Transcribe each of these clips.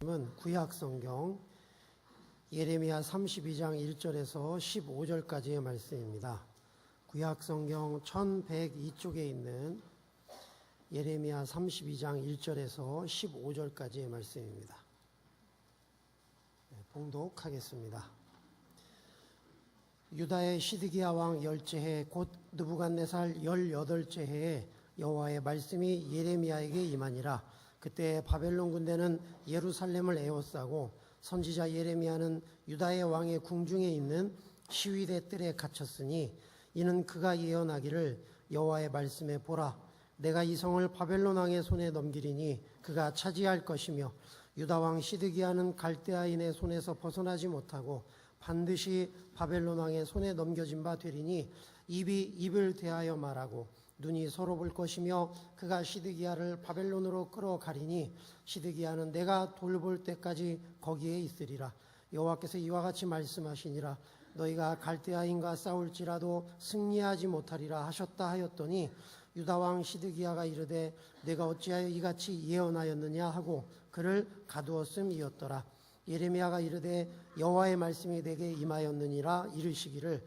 은 구약 성경 예레미야 32장 1절에서 15절까지의 말씀입니다. 구약 성경 1102쪽에 있는 예레미야 32장 1절에서 15절까지의 말씀입니다. 봉독하겠습니다. 유다의 시드기야 왕 열째 해 곧 느부갓네살 18째 해에 여호와의 말씀이 예레미야에게 임하니라. 그때 바벨론 군대는 예루살렘을 에워싸고 선지자 예레미야는 유다의 왕의 궁중에 있는 시위대 뜰에 갇혔으니 이는 그가 예언하기를 여호와의 말씀에 보라, 내가 이 성을 바벨론 왕의 손에 넘기리니 그가 차지할 것이며 유다 왕 시드기야는 갈대아인의 손에서 벗어나지 못하고 반드시 바벨론 왕의 손에 넘겨진 바 되리니 입이 입을 대하여 말하고 눈이 서로 볼 것이며 그가 시드기야를 바벨론으로 끌어가리니 시드기야는 내가 돌볼 때까지 거기에 있으리라. 여호와께서 이와 같이 말씀하시니라. 너희가 갈대아인과 싸울지라도 승리하지 못하리라 하셨다 하였더니 유다 왕 시드기야가 이르되 내가 어찌하여 이같이 예언하였느냐 하고 그를 가두었음이었더라. 예레미야가 이르되 여호와의 말씀이 내게 임하였느니라 이르시기를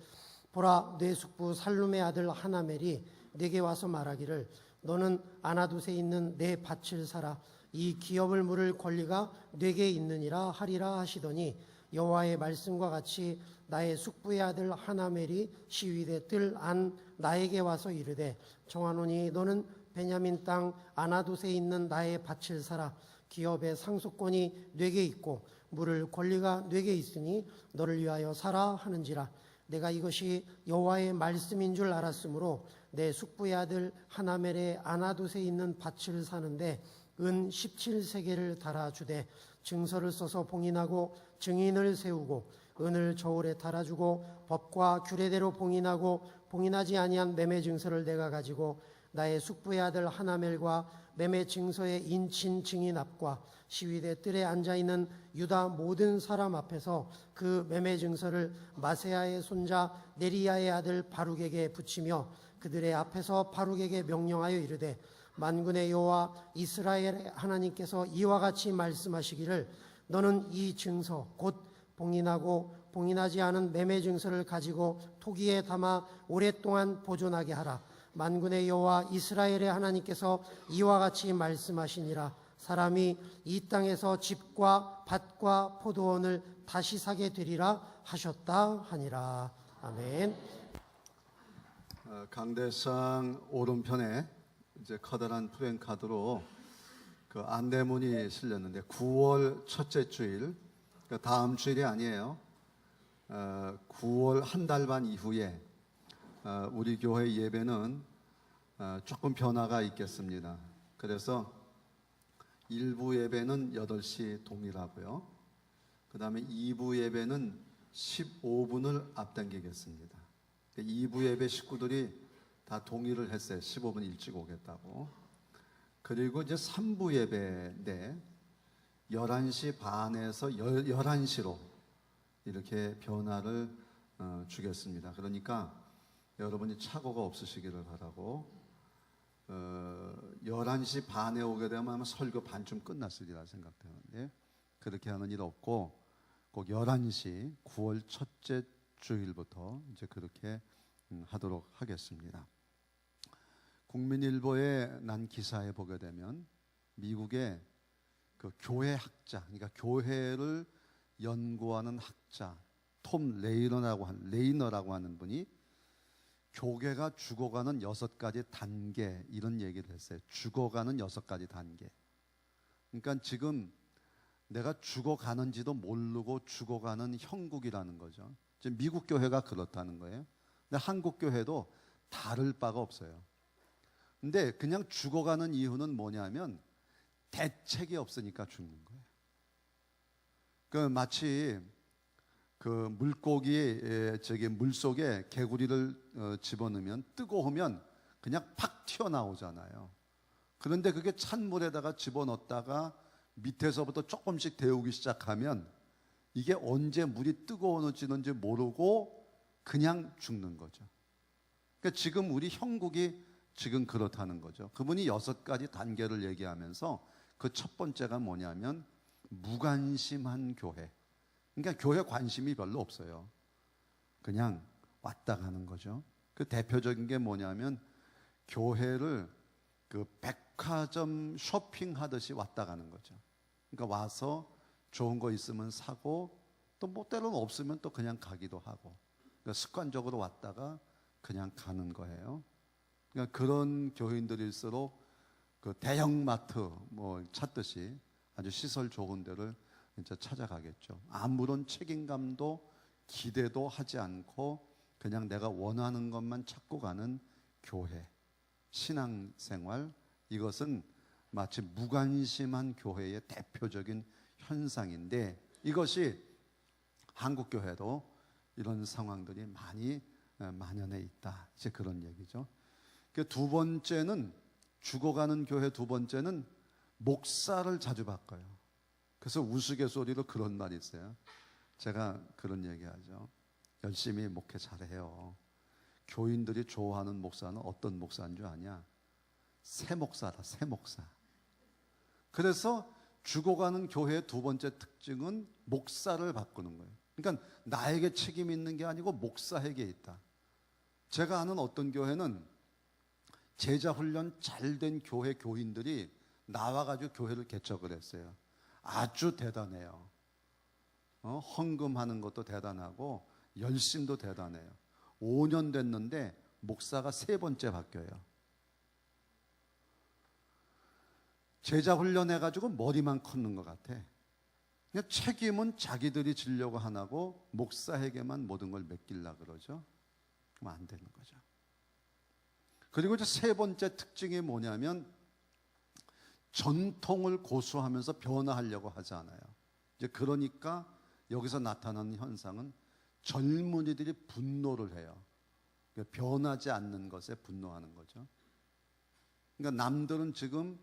보라, 내 숙부 살룸의 아들 하나멜이 내게 와서 말하기를 너는 아나두세 있는 내 밭을 사라, 이 기업을 물을 권리가 내게 있느니라 하리라 하시더니 여호와의 말씀과 같이 나의 숙부의 아들 하나멜이 시위대 뜰 안 나에게 와서 이르되 청하노니 너는 베냐민 땅 아나두세 있는 나의 밭을 사라, 기업의 상속권이 내게 있고 물을 권리가 내게 있으니 너를 위하여 사라 하는지라. 내가 이것이 여호와의 말씀인 줄 알았으므로 내 숙부의 아들 하나멜의 아나두세 있는 밭을 사는데 은 17세겔을 달아주되 증서를 써서 봉인하고 증인을 세우고 은을 저울에 달아주고 법과 규례대로 봉인하고 봉인하지 아니한 매매 증서를 내가 가지고 나의 숙부의 아들 하나멜과 매매 증서의 인친 증인 앞과 시위대 뜰에 앉아있는 유다 모든 사람 앞에서 그 매매 증서를 마세야의 손자 네리야의 아들 바룩에게 붙이며 그들의 앞에서 바룩에게 명령하여 이르되 만군의 여호와 이스라엘의 하나님께서 이와 같이 말씀하시기를 너는 이 증서 곧 봉인하고 봉인하지 않은 매매 증서를 가지고 토기에 담아 오랫동안 보존하게 하라. 만군의 여호와 이스라엘의 하나님께서 이와 같이 말씀하시니라. 사람이 이 땅에서 집과 밭과 포도원을 다시 사게 되리라 하셨다 하니라. 아멘. 강대상 오른편에 이제 커다란 프랭카드로 그 안내문이 실렸는데 9월 첫째 주일, 그러니까 다음 주일이 아니에요. 9월 한 달 반 이후에 우리 교회 예배는 조금 변화가 있겠습니다. 그래서 일부 예배는 8시 동일하고요. 그 다음에 2부 예배는 15분을 앞당기겠습니다. 2부 예배 식구들이 다 동의를 했어요. 15분 일찍 오겠다고. 그리고 이제 3부 예배인데 11시 반에서 11시로 이렇게 변화를 주겠습니다. 그러니까 여러분이 착오가 없으시기를 바라고 11시 반에 오게 되면 아마 설교 반쯤 끝났으리라 생각되는데 그렇게 하는 일 없고 꼭 11시 9월 첫째 주일부터 이제 그렇게 하도록 하겠습니다. 국민일보에 난 기사에 보게 되면 미국의 그 교회 학자, 그러니까 교회를 연구하는 학자 톰 레이너라고 하는 분이 교회가 죽어가는 6가지 단계 이런 얘기를 했어요. 죽어가는 6가지 단계. 그러니까 지금 내가 죽어가는지도 모르고 죽어가는 형국이라는 거죠. 지금 미국 교회가 그렇다는 거예요. 근데 한국 교회도 다를 바가 없어요. 근데 그냥 죽어가는 이유는 뭐냐면 대책이 없으니까 죽는 거예요. 그 마치 그 물고기 물속에 개구리를 집어넣으면 뜨거우면 그냥 팍 튀어나오잖아요. 그런데 그게 찬물에다가 집어넣었다가 밑에서부터 조금씩 데우기 시작하면 이게 언제 물이 뜨거워지는지 모르고 그냥 죽는 거죠. 그러니까 지금 우리 형국이 지금 그렇다는 거죠. 그분이 6가지 단계를 얘기하면서 그 첫 번째가 뭐냐면 무관심한 교회. 그러니까 교회 관심이 별로 없어요. 그냥 왔다 가는 거죠. 그 대표적인 게 뭐냐면 교회를 그 백화점 쇼핑하듯이 왔다 가는 거죠. 그러니까 와서 좋은 거 있으면 사고 또 뭐 때로는 없으면 또 그냥 가기도 하고, 그러니까 습관적으로 왔다가 그냥 가는 거예요. 그러니까 그런 교인들일수록 그 대형마트 뭐 찾듯이 아주 시설 좋은 데를 이제 찾아가겠죠. 아무런 책임감도 기대도 하지 않고 그냥 내가 원하는 것만 찾고 가는 교회, 신앙생활, 이것은 마치 무관심한 교회의 대표적인 현상인데, 이것이 한국 교회도 이런 상황들이 많이 만연해 있다. 이제 그런 얘기죠. 그 두 번째는, 죽어가는 교회 두 번째는 목사를 자주 바꿔요. 그래서 우스갯소리로 그런 말이 있어요. 제가 그런 얘기하죠. 열심히 목회 잘해요. 교인들이 좋아하는 목사는 어떤 목사인 줄 아냐? 새 목사다, 새 목사. 그래서 죽어가는 교회의 두 번째 특징은 목사를 바꾸는 거예요. 그러니까 나에게 책임 있는 게 아니고 목사에게 있다. 제가 아는 어떤 교회는 제자 훈련 잘 된 교회 교인들이 나와가지고 교회를 개척을 했어요. 아주 대단해요. 헌금하는 것도 대단하고 열심도 대단해요. 5년 됐는데 목사가 세 번째 바뀌어요. 제자 훈련해가지고 머리만 컸는 것 같아. 그냥 책임은 자기들이 지려고 하나고 목사에게만 모든 걸 맡기려고 그러죠. 그럼 안 되는 거죠. 그리고 이제 세 번째 특징이 뭐냐면 전통을 고수하면서 변화하려고 하지 않아요. 이제 그러니까 여기서 나타나는 현상은 젊은이들이 분노를 해요. 그러니까 변하지 않는 것에 분노하는 거죠. 그러니까 남들은 지금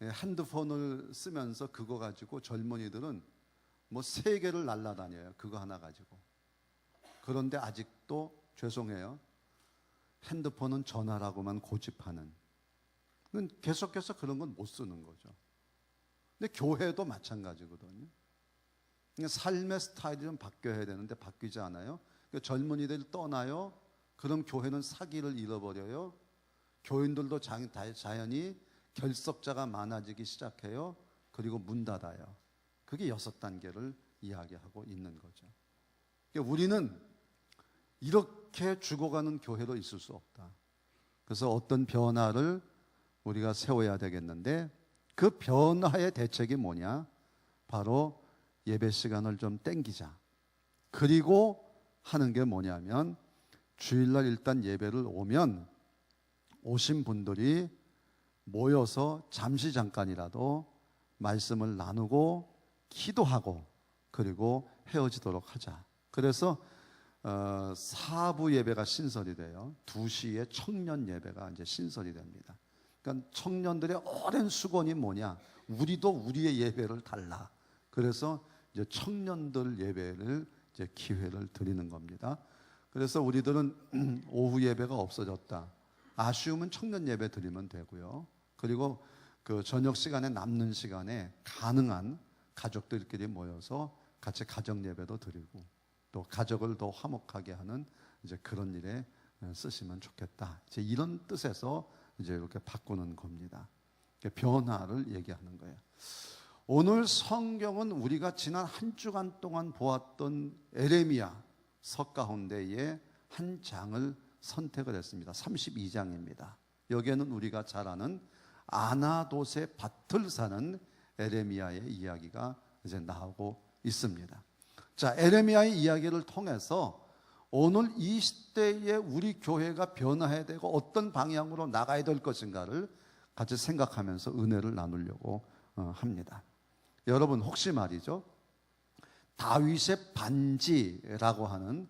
핸드폰을 쓰면서 그거 가지고 젊은이들은 뭐 세계를 날아다녀요. 그거 하나 가지고. 그런데 아직도 죄송해요. 핸드폰은 전화라고만 고집하는. 계속해서 그런 건 못 쓰는 거죠. 근데 교회도 마찬가지거든요. 그러니까 삶의 스타일이 좀 바뀌어야 되는데 바뀌지 않아요. 그러니까 젊은이들이 떠나요. 그럼 교회는 사기를 잃어버려요. 교인들도 자연히 결석자가 많아지기 시작해요. 그리고 문 닫아요. 그게 6단계를 이야기하고 있는 거죠. 그러니까 우리는 이렇게 죽어가는 교회로 있을 수 없다. 그래서 어떤 변화를 우리가 세워야 되겠는데, 그 변화의 대책이 뭐냐? 바로 예배 시간을 좀 땡기자. 그리고 하는 게 뭐냐면 주일날 일단 예배를 오면 오신 분들이 모여서 잠깐이라도 말씀을 나누고 기도하고 그리고 헤어지도록 하자. 그래서 4부 예배가 신설이 돼요. 2시에 청년 예배가 이제 신설이 됩니다. 그러니까 청년들의 오랜 수건이 뭐냐? 우리도 우리의 예배를 달라. 그래서 이제 청년들 예배를 이제 기회를 드리는 겁니다. 그래서 우리들은 오후 예배가 없어졌다. 아쉬우면 청년 예배 드리면 되고요. 그리고 그 저녁 시간에 남는 시간에 가능한 가족들끼리 모여서 같이 가정 예배도 드리고 또 가족을 더 화목하게 하는 이제 그런 일에 쓰시면 좋겠다. 이제 이런 뜻에서 이제 이렇게 바꾸는 겁니다. 변화를 얘기하는 거예요. 오늘 성경은 우리가 지난 한 주간 동안 보았던 에레미야 서 가운데에 한 장을 선택을 했습니다. 32장입니다. 여기에는 우리가 잘 아는 아나돗의 밭을 사는 에레미야의 이야기가 이제 나오고 있습니다. 자, 에레미야의 이야기를 통해서 오늘 이 시대에 우리 교회가 변화해야 되고 어떤 방향으로 나가야 될 것인가를 같이 생각하면서 은혜를 나누려고 합니다. 여러분 혹시 말이죠, 다윗의 반지라고 하는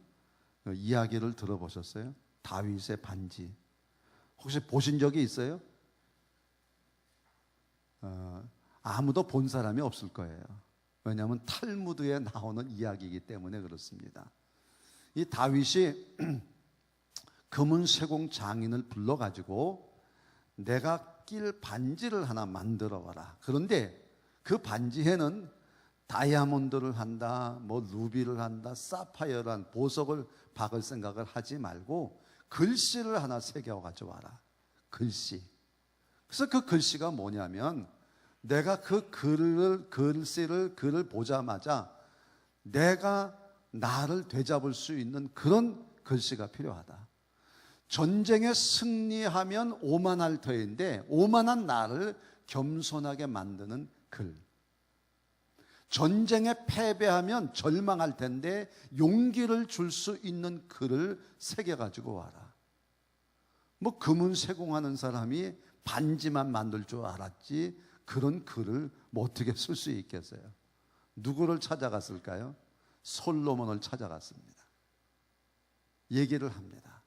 이야기를 들어보셨어요? 다윗의 반지 혹시 보신 적이 있어요? 아무도 본 사람이 없을 거예요. 왜냐하면 탈무드에 나오는 이야기이기 때문에 그렇습니다. 이 다윗이 금은 세공 장인을 불러가지고 내가 낄 반지를 하나 만들어 봐라. 그런데 그 반지에는 다이아몬드를 한다, 뭐 루비를 한다, 사파이어란 보석을 박을 생각을 하지 말고 글씨를 하나 새겨 가져와라. 글씨. 그래서 그 글씨가 뭐냐면 내가 그 글을 보자마자 내가 나를 되잡을 수 있는 그런 글씨가 필요하다. 전쟁에 승리하면 오만할 터인데 오만한 나를 겸손하게 만드는 글. 전쟁에 패배하면 절망할 텐데 용기를 줄 수 있는 글을 새겨가지고 와라. 뭐 금은 세공하는 사람이 반지만 만들 줄 알았지 그런 글을 뭐 어떻게 쓸 수 있겠어요? 누구를 찾아갔을까요? 솔로몬을 찾아갔습니다. 얘기를 합니다.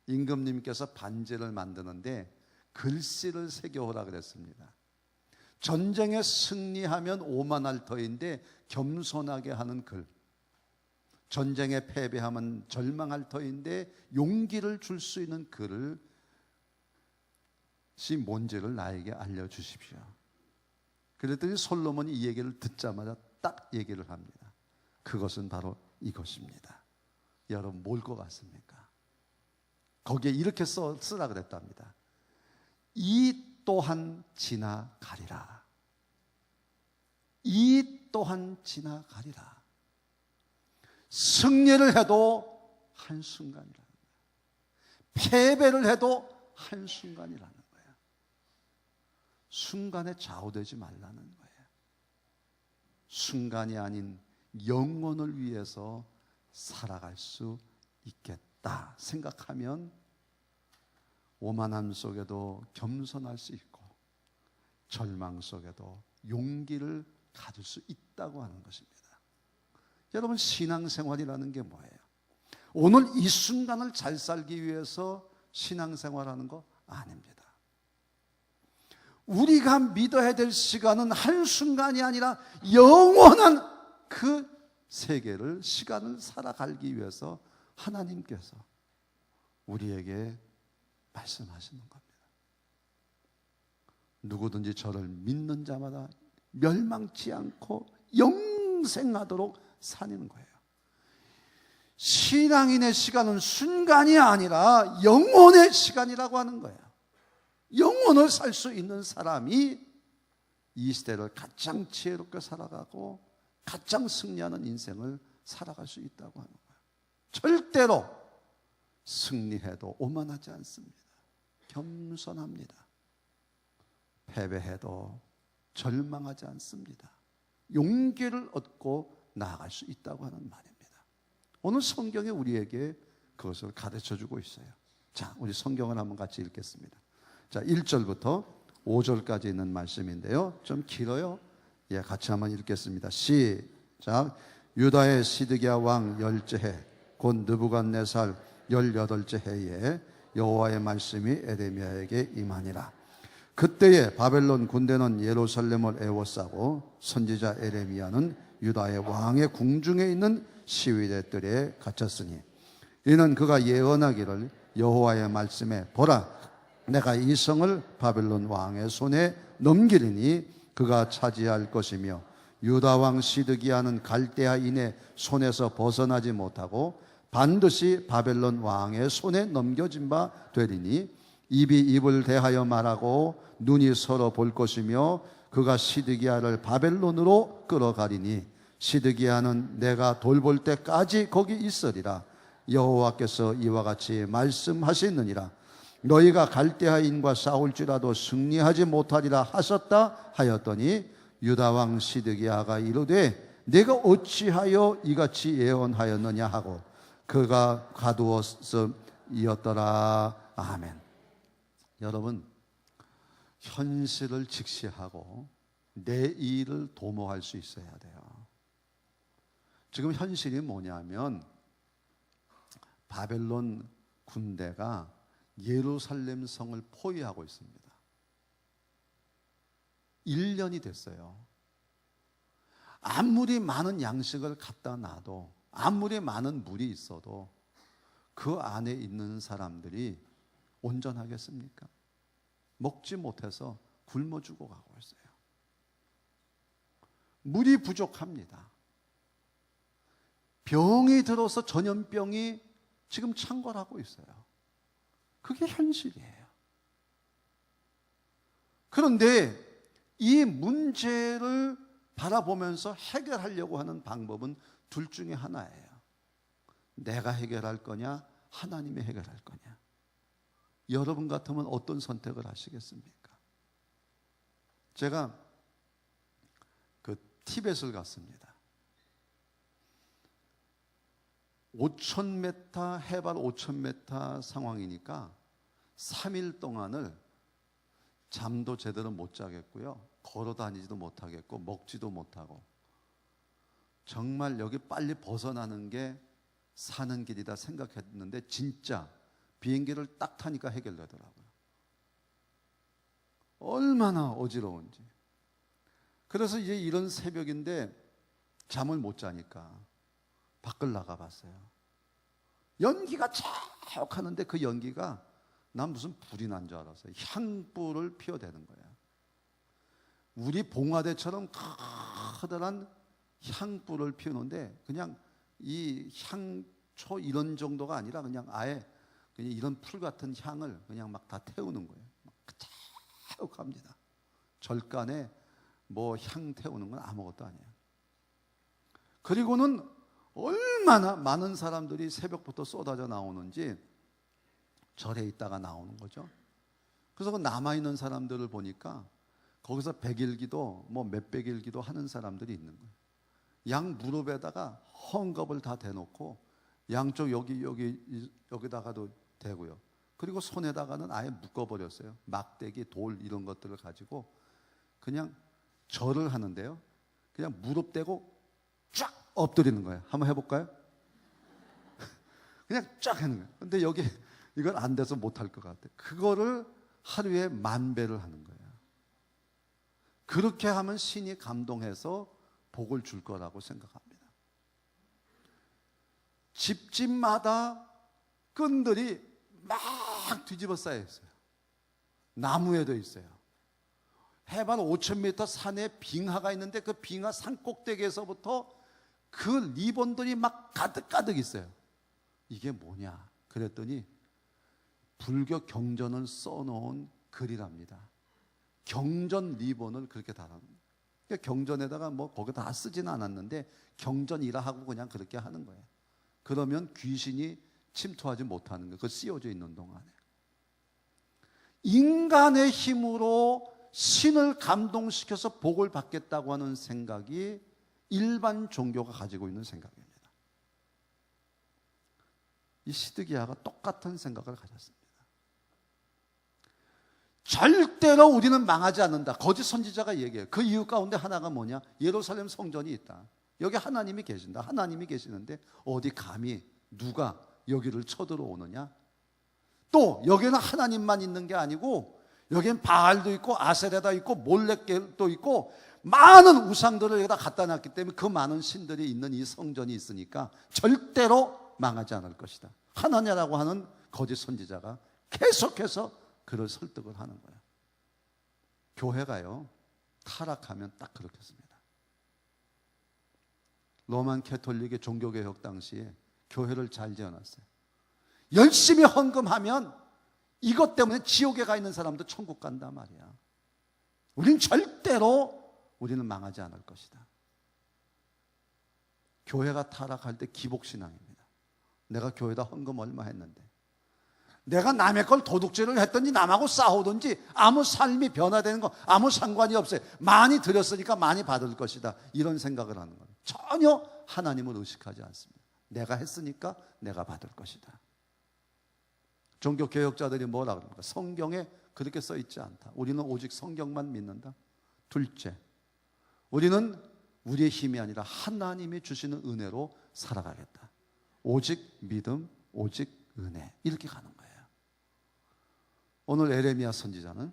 임금님께서 반지를 만드는데 글씨를 새겨오라 그랬습니다. 전쟁에 승리하면 오만할 터인데 겸손하게 하는 글. 전쟁에 패배하면 절망할 터인데 용기를 줄 수 있는 글을 뭔지를 나에게 알려주십시오. 그랬더니 솔로몬이 이 얘기를 듣자마자 딱 얘기를 합니다. 그것은 바로 이것입니다. 여러분 뭘 것 같습니까? 거기에 이렇게 쓰라 그랬답니다. 이 또한 지나가리라. 이 또한 지나가리라. 승리를 해도 한순간이라는 거예요. 패배를 해도 한순간이라는 거예요. 순간에 좌우되지 말라는 거예요. 순간이 아닌 영원을 위해서 살아갈 수 있겠다 생각하면 오만함 속에도 겸손할 수 있고 절망 속에도 용기를 가질 수 있다고 하는 것입니다. 여러분 신앙생활이라는 게 뭐예요? 오늘 이 순간을 잘 살기 위해서 신앙생활하는 거 아닙니다. 우리가 믿어야 될 시간은 한순간이 아니라 영원한 그 세계를 시간을 살아가기 위해서 하나님께서 우리에게 말씀하시는 겁니다. 누구든지 저를 믿는 자마다 멸망치 않고 영생하도록 사는 거예요. 신앙인의 시간은 순간이 아니라 영혼의 시간이라고 하는 거예요. 영혼을 살 수 있는 사람이 이 시대를 가장 지혜롭게 살아가고 가장 승리하는 인생을 살아갈 수 있다고 하는 거예요. 절대로 승리해도 오만하지 않습니다. 겸손합니다. 패배해도 절망하지 않습니다. 용기를 얻고 나아갈 수 있다고 하는 말입니다. 오늘 성경에 우리에게 그것을 가르쳐주고 있어요. 자, 우리 성경을 한번 같이 읽겠습니다. 자, 1절부터 5절까지 있는 말씀인데요. 좀 길어요. 예, 같이 한번 읽겠습니다. 시작. 유다의 시드기야 왕 10째 곧 느부갓네살 18째 해에 여호와의 말씀이 에레미야에게 임하니라. 그때에 바벨론 군대는 예루살렘을 에워싸고 선지자 에레미야는 유다의 왕의 궁중에 있는 시위대 뜰에 갇혔으니 이는 그가 예언하기를 여호와의 말씀에 보라 내가 이 성을 바벨론 왕의 손에 넘기리니 그가 차지할 것이며 유다 왕 시드기야는 갈대아인의 손에서 벗어나지 못하고 반드시 바벨론 왕의 손에 넘겨진 바 되리니 입이 입을 대하여 말하고 눈이 서로 볼 것이며 그가 시드기야를 바벨론으로 끌어가리니 시드기야는 내가 돌볼 때까지 거기 있으리라. 여호와께서 이와 같이 말씀하시느니라. 너희가 갈대아인과 싸울지라도 승리하지 못하리라 하셨다 하였더니 유다 왕 시드기야가 이르되 내가 어찌하여 이같이 예언하였느냐 하고 그가 가두었음이었더라. 아멘. 여러분 현실을 직시하고 내일을 도모할 수 있어야 돼요. 지금 현실이 뭐냐면 바벨론 군대가 예루살렘 성을 포위하고 있습니다. 1년이 됐어요. 아무리 많은 양식을 갖다 놔도 아무리 많은 물이 있어도 그 안에 있는 사람들이 온전하겠습니까? 먹지 못해서 굶어 죽어 가고 있어요. 물이 부족합니다. 병이 들어서 전염병이 지금 창궐하고 있어요. 그게 현실이에요. 그런데 이 문제를 바라보면서 해결하려고 하는 방법은 둘 중에 하나예요. 내가 해결할 거냐, 하나님이 해결할 거냐. 여러분 같으면 어떤 선택을 하시겠습니까? 제가 그 티벳을 갔습니다. 5,000m, 해발 5,000m 상황이니까 3일 동안을 잠도 제대로 못 자겠고요. 걸어 다니지도 못하겠고 먹지도 못하고 정말 여기 빨리 벗어나는 게 사는 길이다 생각했는데 진짜 비행기를 딱 타니까 해결되더라고요. 얼마나 어지러운지. 그래서 이제 이런 새벽인데 잠을 못 자니까 밖을 나가봤어요. 연기가 쫙 하는데 그 연기가 난 무슨 불이 난 줄 알았어요. 향불을 피워대는 거야. 우리 봉화대처럼 커다란 향불을 피우는데 그냥 이 향초 이런 정도가 아니라 그냥 아예 그냥 이런 풀 같은 향을 그냥 막 다 태우는 거예요. 막 쭉 갑니다. 절간에 뭐 향 태우는 건 아무것도 아니에요. 그리고는 얼마나 많은 사람들이 새벽부터 쏟아져 나오는지 절에 있다가 나오는 거죠. 그래서 그 남아있는 사람들을 보니까 거기서 백일기도 뭐 몇백일기도 하는 사람들이 있는 거예요. 양 무릎에다가 헝겊을 다 대놓고 양쪽 여기다가도 대고요. 그리고 손에다가는 아예 묶어버렸어요. 막대기, 돌 이런 것들을 가지고 그냥 절을 하는데요. 그냥 무릎 대고 쫙 엎드리는 거예요. 한번 해볼까요? 그냥 쫙 하는 거예요. 근데 여기 이건 안 돼서 못할 것 같아요. 그거를 하루에 10,000배를 하는 거예요. 그렇게 하면 신이 감동해서 복을 줄 거라고 생각합니다. 집집마다 끈들이 막 뒤집어 쌓여 있어요. 나무에도 있어요. 해발 5,000m 산에 빙하가 있는데 그 빙하 산 꼭대기에서부터 그 리본들이 막 가득가득 있어요. 이게 뭐냐? 그랬더니 불교 경전을 써놓은 글이랍니다. 경전 리본을 그렇게 달아놓은 거예요. 그러니까 경전에다가 뭐 거기 다 쓰지는 않았는데 경전이라 하고 그냥 그렇게 하는 거예요. 그러면 귀신이 침투하지 못하는 거예요. 그 씌워져 있는 동안에. 인간의 힘으로 신을 감동시켜서 복을 받겠다고 하는 생각이 일반 종교가 가지고 있는 생각입니다. 이 시드기야가 똑같은 생각을 가졌습니다. 절대로 우리는 망하지 않는다. 거짓 선지자가 얘기해요. 그 이유 가운데 하나가 뭐냐? 예루살렘 성전이 있다. 여기 하나님이 계신다. 하나님이 계시는데 어디 감히 누가 여기를 쳐들어오느냐? 또 여기는 하나님만 있는 게 아니고 여기는 바알도 있고 아세레다 있고 몰렉도 있고 많은 우상들을 여기다 갖다 놨기 때문에 그 많은 신들이 있는 이 성전이 있으니까 절대로 망하지 않을 것이다. 하나냐라고 하는 거짓 선지자가 계속해서 그를 설득을 하는 거예요. 교회가요 타락하면 딱 그렇겠습니다. 로만 캐톨릭의 종교개혁 당시에 교회를 잘 지어놨어요. 열심히 헌금하면 이것 때문에 지옥에 가 있는 사람도 천국 간단 말이야. 우리는 망하지 않을 것이다. 교회가 타락할 때 기복신앙입니다. 내가 교회다 헌금 얼마 했는데, 내가 남의 걸 도둑질을 했든지 남하고 싸우든지 아무 삶이 변화되는 거 아무 상관이 없어요. 많이 드렸으니까 많이 받을 것이다. 이런 생각을 하는 거예요. 전혀 하나님을 의식하지 않습니다. 내가 했으니까 내가 받을 것이다. 종교개혁자들이 뭐라 그럽니까? 성경에 그렇게 써 있지 않다. 우리는 오직 성경만 믿는다. 둘째, 우리는 우리의 힘이 아니라 하나님이 주시는 은혜로 살아가겠다. 오직 믿음, 오직 은혜. 이렇게 가는 거예요. 오늘 에레미야 선지자는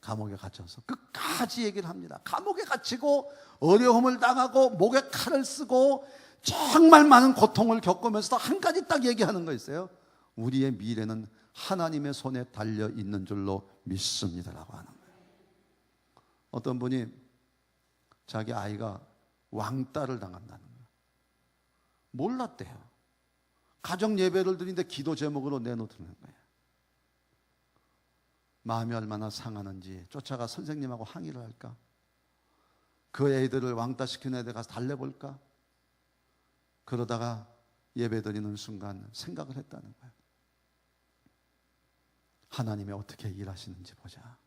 감옥에 갇혀서 끝까지 얘기를 합니다. 감옥에 갇히고 어려움을 당하고 목에 칼을 쓰고 정말 많은 고통을 겪으면서도 한 가지 딱 얘기하는 거 있어요. 우리의 미래는 하나님의 손에 달려 있는 줄로 믿습니다라고 하는 거예요. 어떤 분이 자기 아이가 왕따를 당한다는 거예요. 몰랐대요. 가정 예배를 드리는데 기도 제목으로 내놓는 거예요. 마음이 얼마나 상하는지 쫓아가 선생님하고 항의를 할까? 그 애들을 왕따시키는 애들 가서 달래볼까? 그러다가 예배 드리는 순간 생각을 했다는 거예요. 하나님이 어떻게 일하시는지 보자.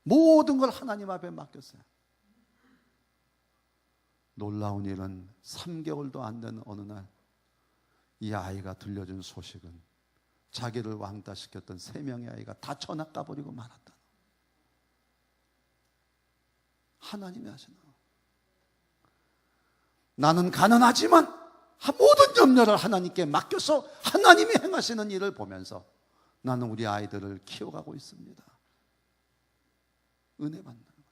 모든 걸 하나님 앞에 맡겼어요. 놀라운 일은 3개월도 안 된 어느 날 이 아이가 들려준 소식은 자기를 왕따시켰던 3명의 아이가 다 전학 가버리고 말았다. 하나님이 하시나. 나는 가난하지만 모든 염려를 하나님께 맡겨서 하나님이 행하시는 일을 보면서 나는 우리 아이들을 키워가고 있습니다. 은혜 받는 거예요.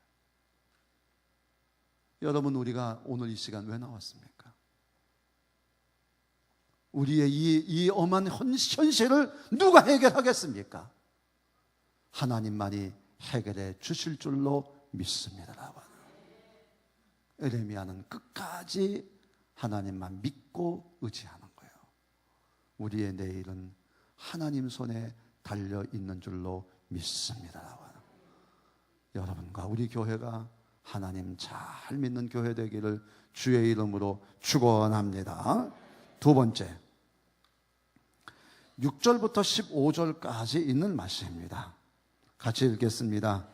여러분, 우리가 오늘 이 시간 왜 나왔습니까? 우리의 이 엄한 현실을 누가 해결하겠습니까? 하나님만이 해결해 주실 줄로 믿습니다라고. 에레미야는 끝까지 하나님만 믿고 의지하는 거예요. 우리의 내일은 하나님 손에 달려 있는 줄로 믿습니다라고. 여러분과 우리 교회가 하나님 잘 믿는 교회 되기를 주의 이름으로 축원합니다. 두 번째, 6절부터 15절까지 있는 말씀입니다. 같이 읽겠습니다.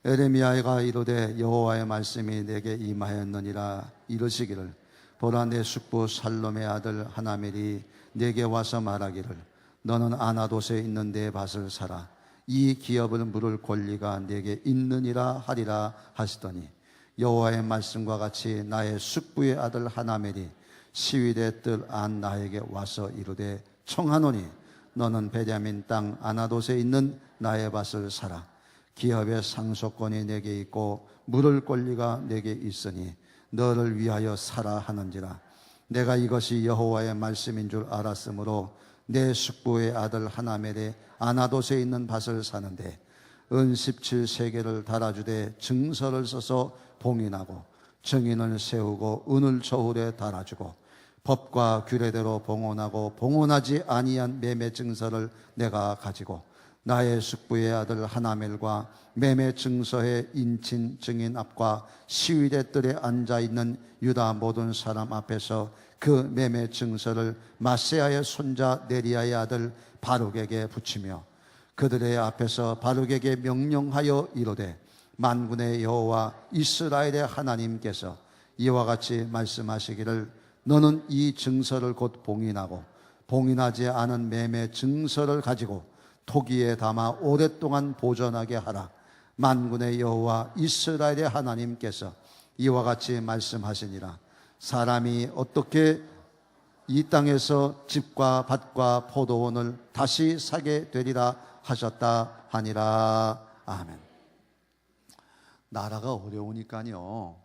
에레미야가 이르되 여호와의 말씀이 내게 임하였느니라. 이르시기를 보라, 내 숙부 살롬의 아들 하나멜이 내게 와서 말하기를 너는 아나돗에 있는 내 밭을 사라. 이 기업을 물을 권리가 내게 있느니라 하리라 하시더니 여호와의 말씀과 같이 나의 숙부의 아들 하나멜이 시위대 뜰 안 나에게 와서 이르되 청하노니 너는 베냐민 땅 아나돗에 있는 나의 밭을 사라. 기업의 상속권이 내게 있고 물을 권리가 내게 있으니 너를 위하여 사라 하는지라. 내가 이것이 여호와의 말씀인 줄 알았으므로 내 숙부의 아들 하나멜의 아나돗에 있는 밭을 사는데 은 17세겔을 달아주되 증서를 써서 봉인하고 증인을 세우고 은을 저울에 달아주고 법과 규례대로 봉헌하고 봉헌하지 아니한 매매 증서를 내가 가지고 나의 숙부의 아들 하나멜과 매매 증서의 인친 증인 앞과 시위대 뜰에 앉아있는 유다 모든 사람 앞에서 그 매매 증서를 마세야의 손자 네리야의 아들 바룩에게 붙이며 그들의 앞에서 바룩에게 명령하여 이르되 만군의 여호와 이스라엘의 하나님께서 이와 같이 말씀하시기를 너는 이 증서를 곧 봉인하고 봉인하지 않은 매매 증서를 가지고 토기에 담아 오랫동안 보존하게 하라. 만군의 여호와 이스라엘의 하나님께서 이와 같이 말씀하시니라. 사람이 어떻게 이 땅에서 집과 밭과 포도원을 다시 사게 되리라 하셨다 하니라. 아멘. 나라가 어려우니까요,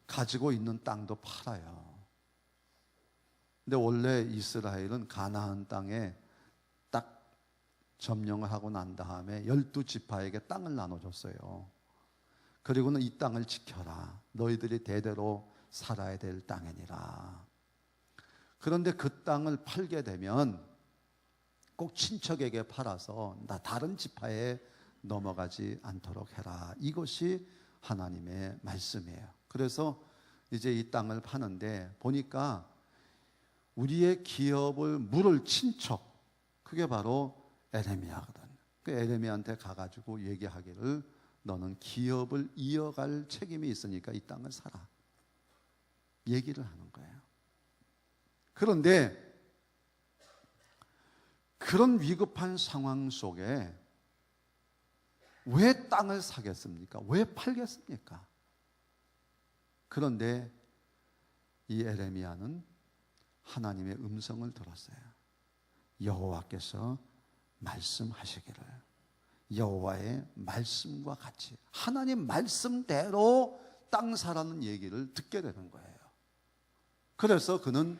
가지고 있는 땅도 팔아요. 근데 원래 이스라엘은 가나안 땅에 딱 점령을 하고 난 다음에 12지파에게 땅을 나눠줬어요. 그리고는 이 땅을 지켜라. 너희들이 대대로 살아야 될 땅이니라. 그런데 그 땅을 팔게 되면 꼭 친척에게 팔아서 나 다른 지파에 넘어가지 않도록 해라. 이것이 하나님의 말씀이에요. 그래서 이제 이 땅을 파는데 보니까 우리의 기업을 물을 친척, 그게 바로 에레미야거든. 그 에레미야한테 가가지고 얘기하기를 너는 기업을 이어갈 책임이 있으니까 이 땅을 사라. 얘기를 하는 거예요. 그런데 그런 위급한 상황 속에 왜 땅을 사겠습니까? 왜 팔겠습니까? 그런데 이 에레미야는 하나님의 음성을 들었어요. 여호와께서 말씀하시기를 여호와의 말씀과 같이 하나님 말씀대로 땅 사라는 얘기를 듣게 되는 거예요. 그래서 그는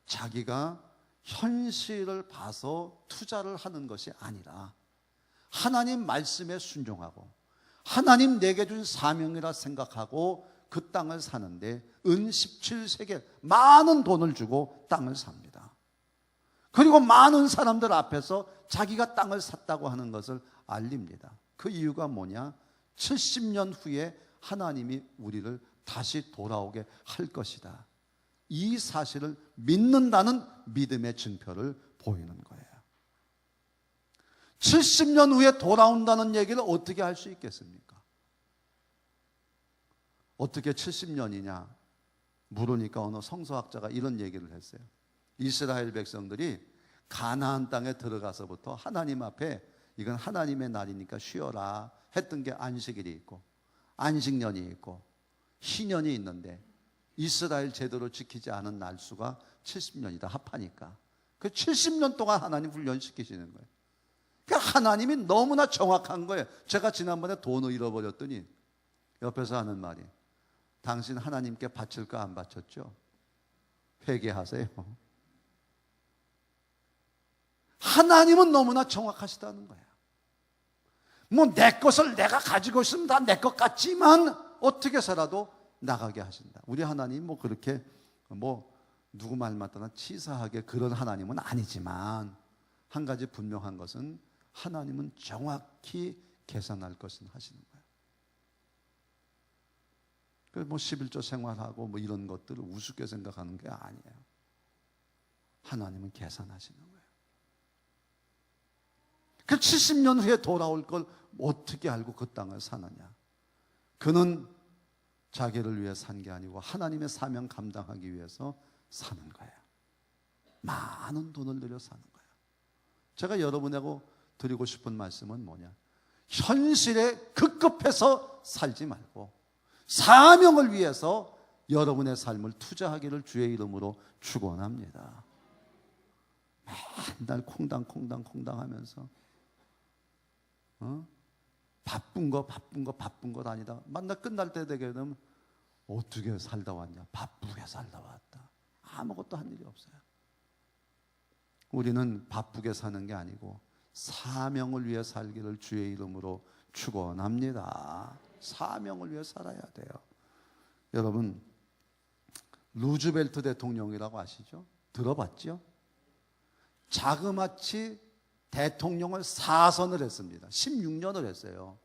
자기가 현실을 봐서 투자를 하는 것이 아니라 하나님 말씀에 순종하고 하나님 내게 준 사명이라 생각하고 그 땅을 사는데 은 17세겔 많은 돈을 주고 땅을 삽니다. 그리고 많은 사람들 앞에서 자기가 땅을 샀다고 하는 것을 알립니다. 그 이유가 뭐냐? 70년 후에 하나님이 우리를 다시 돌아오게 할 것이다. 이 사실을 믿는다는 믿음의 증표를 보이는 거예요. 70년 후에 돌아온다는 얘기를 어떻게 할 수 있겠습니까? 어떻게 70년이냐 물으니까 어느 성서학자가 이런 얘기를 했어요. 이스라엘 백성들이 가나안 땅에 들어가서부터 하나님 앞에 이건 하나님의 날이니까 쉬어라 했던 게 안식일이 있고 안식년이 있고 희년이 있는데 이스라엘 제대로 지키지 않은 날수가 70년이다 합하니까 그 70년 동안 하나님 훈련시키시는 거예요. 그러니까 하나님이 너무나 정확한 거예요. 제가 지난번에 돈을 잃어버렸더니 옆에서 하는 말이 당신 하나님께 바칠까 안 바쳤죠? 회개하세요. 하나님은 너무나 정확하시다는 거예요. 뭐 내 것을 내가 가지고 있으면 다 내 것 같지만 어떻게 살아도 나가게 하신다. 우리 하나님 뭐 그렇게 뭐 누구 말마다나 치사하게 그런 하나님은 아니지만 한 가지 분명한 것은 하나님은 정확히 계산할 것은 하시는 거예요. 그래서 뭐 11조 생활하고 뭐 이런 것들을 우습게 생각하는 게 아니에요. 하나님은 계산하시는 거예요. 그 70년 후에 돌아올 걸 어떻게 알고 그 땅을 사느냐? 그는 자기를 위해 산 게 아니고 하나님의 사명 감당하기 위해서 사는 거예요. 많은 돈을 들여 사는 거예요. 제가 여러분하고 드리고 싶은 말씀은 뭐냐? 현실에 급급해서 살지 말고 사명을 위해서 여러분의 삶을 투자하기를 주의 이름으로 축원합니다. 맨날 콩당 하면서 바쁜 거 다니다 만날 끝날 때 되게 되면 어떻게 살다 왔냐? 바쁘게 살다 왔다. 아무것도 한 일이 없어요. 우리는 바쁘게 사는 게 아니고 사명을 위해 살기를 주의 이름으로 축원합니다. 사명을 위해 살아야 돼요. 여러분 루즈벨트 대통령이라고 아시죠? 들어봤죠? 자그마치 대통령을 4선을 했습니다. 16년을 했어요.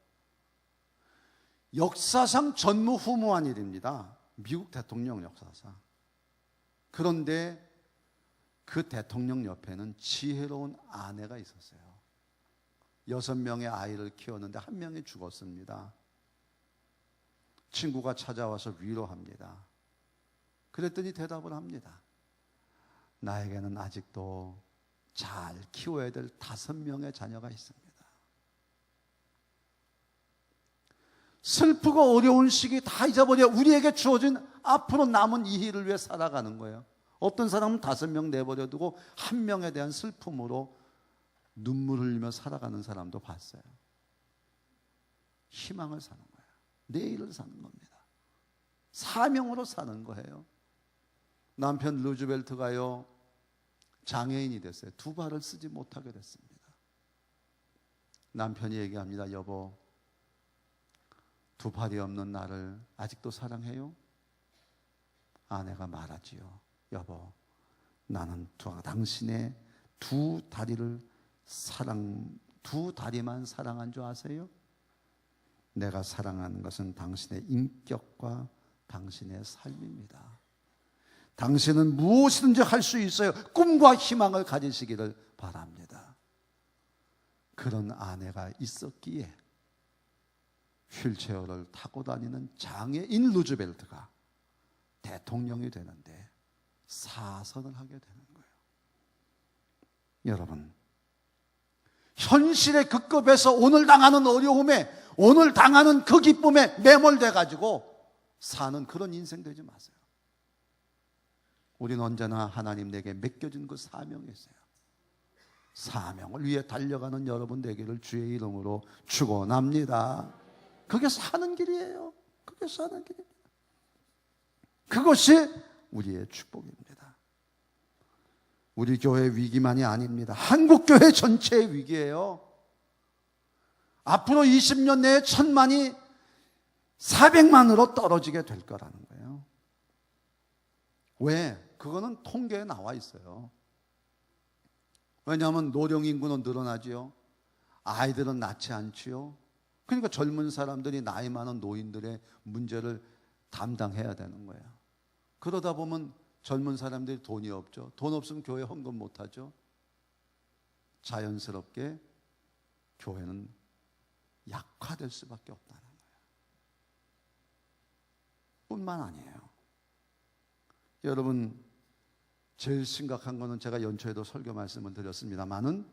역사상 전무후무한 일입니다. 미국 대통령 역사상. 그런데 그 대통령 옆에는 지혜로운 아내가 있었어요. 6명의 아이를 키웠는데 한 명이 죽었습니다. 친구가 찾아와서 위로합니다. 그랬더니 대답을 합니다. 나에게는 아직도 잘 키워야 될 5명의 자녀가 있습니다. 슬프고 어려운 시기 다 잊어버려 우리에게 주어진 앞으로 남은 이 일을 위해 살아가는 거예요. 어떤 사람은 5명 내버려 두고 한 명에 대한 슬픔으로 눈물 흘리며 살아가는 사람도 봤어요. 희망을 사는 거예요. 내일을 사는 겁니다. 사명으로 사는 거예요. 남편 루즈벨트가요 장애인이 됐어요. 2발을 쓰지 못하게 됐습니다. 남편이 얘기합니다. 여보, 2발이 없는 나를 아직도 사랑해요? 아내가 말하지요. 여보, 나는 당신의 2다리만 사랑한 줄 아세요? 내가 사랑하는 것은 당신의 인격과 당신의 삶입니다. 당신은 무엇이든지 할 수 있어요. 꿈과 희망을 가지시기를 바랍니다. 그런 아내가 있었기에 휠체어를 타고 다니는 장애인 루즈벨트가 대통령이 되는데 4선을 하게 되는 거예요. 여러분, 현실의 급급에서 오늘 당하는 어려움에 오늘 당하는 그 기쁨에 매몰돼 가지고 사는 그런 인생 되지 마세요. 우리는 언제나 하나님 내게 맡겨진 그 사명이 있어요. 사명을 위해 달려가는 여러분 되기를 주의 이름으로 축원합니다. 그게 사는 길이에요. 그게 사는 길입니다. 그것이 우리의 축복입니다. 우리 교회 위기만이 아닙니다. 한국 교회 전체의 위기예요. 앞으로 20년 내에 1000만이 400만으로 떨어지게 될 거라는 거예요. 왜? 그거는 통계에 나와 있어요. 왜냐하면 노령 인구는 늘어나지요. 아이들은 낳지 않지요. 그러니까 젊은 사람들이 나이 많은 노인들의 문제를 담당해야 되는 거예요. 그러다 보면 젊은 사람들이 돈이 없죠. 돈 없으면 교회 헌금 못 하죠. 자연스럽게 교회는 약화될 수밖에 없다는 거예요. 뿐만 아니에요. 여러분, 제일 심각한 거는 제가 연초에도 설교 말씀을 드렸습니다만은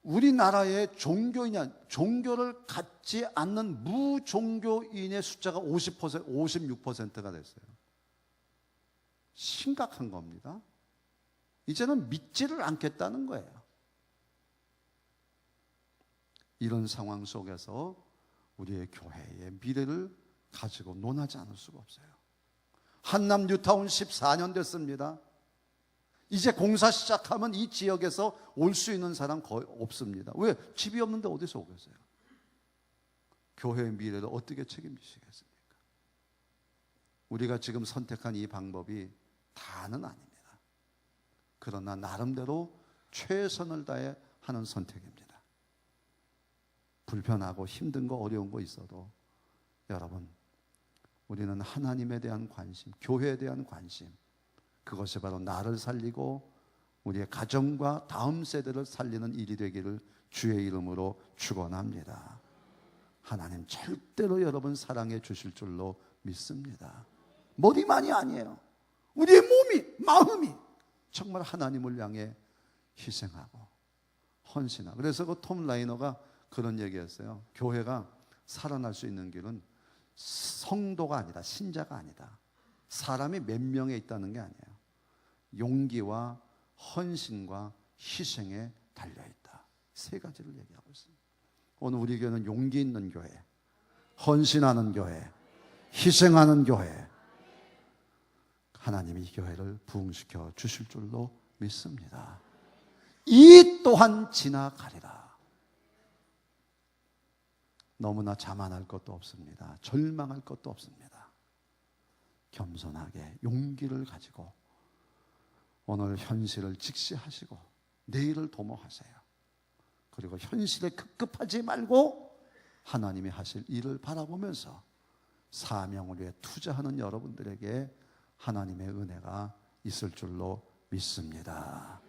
우리나라의 종교를 갖지 않는 무종교인의 숫자가 50%, 56%가 됐어요. 심각한 겁니다. 이제는 믿지를 않겠다는 거예요. 이런 상황 속에서 우리의 교회의 미래를 가지고 논하지 않을 수가 없어요. 한남 뉴타운 14년 됐습니다. 이제 공사 시작하면 이 지역에서 올 수 있는 사람 거의 없습니다. 왜? 집이 없는데 어디서 오겠어요? 교회의 미래를 어떻게 책임지시겠습니까? 우리가 지금 선택한 이 방법이 다는 아닙니다. 그러나 나름대로 최선을 다해 하는 선택입니다. 불편하고 힘든 거 어려운 거 있어도 여러분, 우리는 하나님에 대한 관심, 교회에 대한 관심, 그것이 바로 나를 살리고 우리의 가정과 다음 세대를 살리는 일이 되기를 주의 이름으로 축원합니다. 하나님 절대로 여러분 사랑해 주실 줄로 믿습니다. 머리만이 아니에요. 우리의 몸이, 마음이 정말 하나님을 향해 희생하고 헌신하고. 그래서 그 톰 라이너가 그런 얘기했어요. 교회가 살아날 수 있는 길은 성도가 아니다, 신자가 아니다, 사람이 몇 명에 있다는 게 아니에요. 용기와 헌신과 희생에 달려있다. 세 가지를 얘기하고 있습니다. 오늘 우리 교회는 용기 있는 교회, 헌신하는 교회, 희생하는 교회, 하나님이 이 교회를 부흥시켜 주실 줄로 믿습니다. 이 또한 지나가리라. 너무나 자만할 것도 없습니다. 절망할 것도 없습니다. 겸손하게 용기를 가지고 오늘 현실을 직시하시고 내일을 도모하세요. 그리고 현실에 급급하지 말고 하나님이 하실 일을 바라보면서 사명을 위해 투자하는 여러분들에게 하나님의 은혜가 있을 줄로 믿습니다.